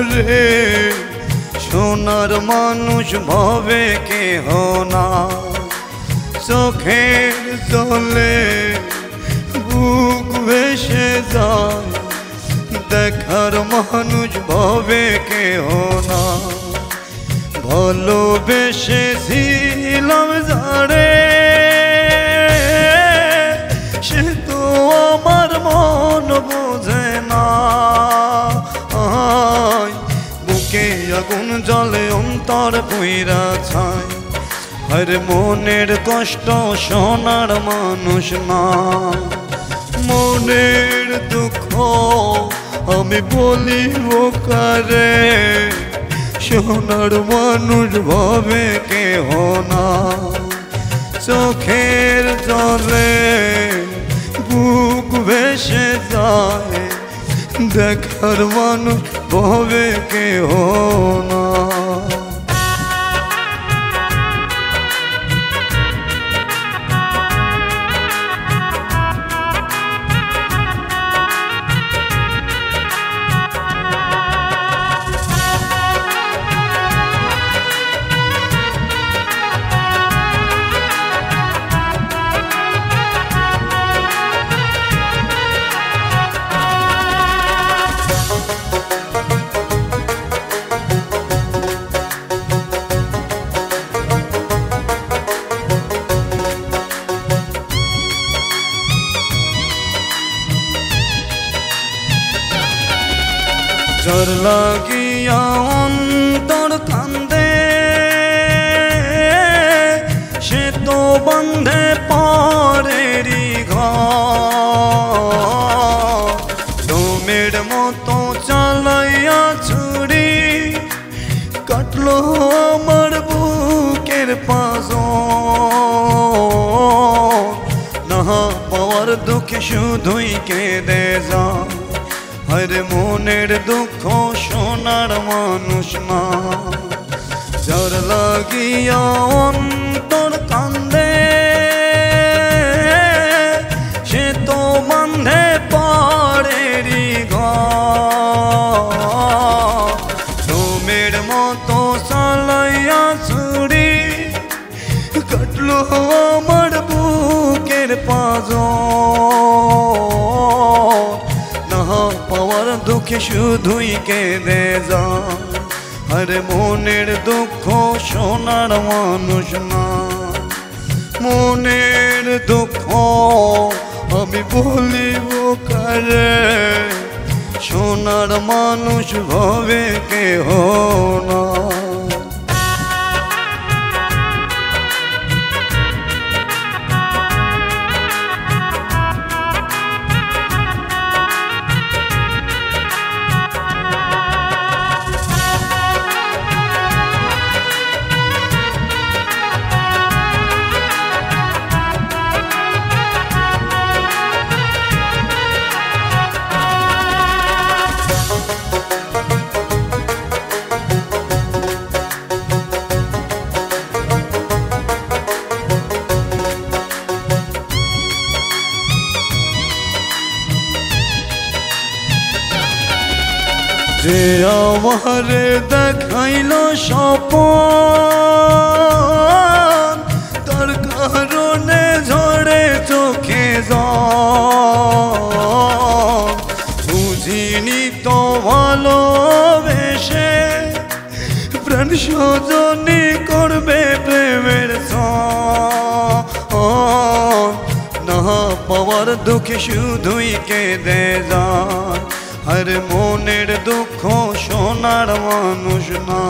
করে সোনার মানুষ ভাবে কেহ না চোখের জলে বুক ভেসে যায় দেখার মানুষ ভাবে কেহ না ভালোবেসেছিলাম যারে সে তো আমার মন বোঝে না বুকে আগুন জ্বলে অন্তর পুইরা ছাই আর মনের কষ্ট শোনার মানুষ না মনের দুঃখ আমি বলিব কারে সোনার মানুষ ভাবে কেহ না চোখের জলে বুক ভেসে যায় দেখার মানুষ ভাবে কেহ না ঝড় লাগিয়া অন্তর কান্দে সে তো বন্ধে পরেরই ঘর ডোমের মতো চালাইয়া ছুরি কাটলো আমার বুকের পাঁজর না পাওয়ার দুঃখে শুধুই কেঁদে যায় আর মনের দুঃখ শোনার মানুষ না ঝড় লাগিয়া অন্তর কান্দে সে তো বন্ধে পরেরই ঘর ডোমের মতো চালাইয়া ছুরি কাটলো আমার বুকের পাঁজর পাওয়ার দুঃখে শুধুই কেঁদে যায় আর মনের দুঃখ শোনার মানুষ না মনের দুঃখ আমি বলিব কারে শোনার মানুষ ভাবে কেহ না যে আমারে দেখাইল স্বপন তার কারণে ঝরে চোখে জল বুঝিনি তো ভালোবেসে প্রাণ সজনী করবে প্রেমের না পাওয়ার দুঃখে শুধুই কেঁদে যায় আর মনের দুঃখ শোনার মানুষ না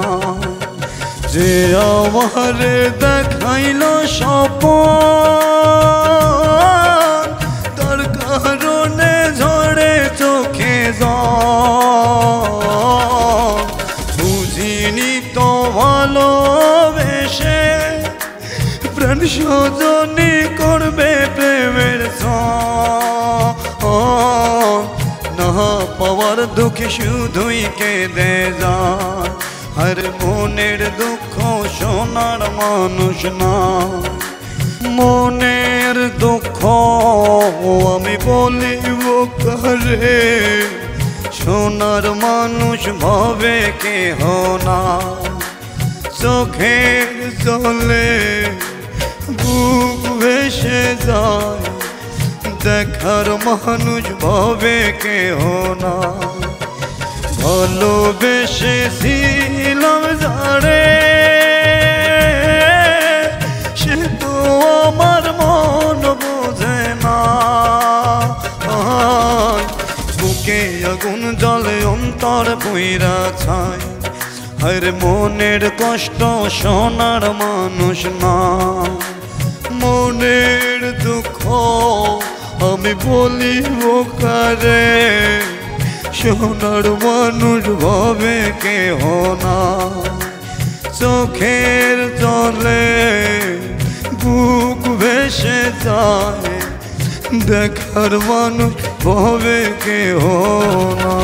যে আমারে দেখাইল স্বপন তার কারণে ঝরে চোখে জল বুঝিনি তো ভালোবেসে প্রাণ সজনী করবে প্রেমের পাওয়ার দুঃখে শুধুই কেঁদে যায় আর মনের দুঃখ শোনার মানুষ না মনের দুঃখ আমি বলিব কারে সোনার মানুষ ভাবে কেহ না, চোখের জলে বুক ভেসে যায়, দেখার মানুষ ভাবে কেহ না। ভালোবেসেছিলাম যারে, সে তো আমার মন বোঝে না। বুকে আগুন জ্বলে অন্তর পুইরা ছাই, আরে মনের কষ্ট শোনার মানুষ না। মনের দুঃখ আমি বলিব কারে, শোনার মানুষ ভাবে কেহ না। চোখের জলে বুক ভেসে যায়, দেখার মানুষ ভাবে কেহ না।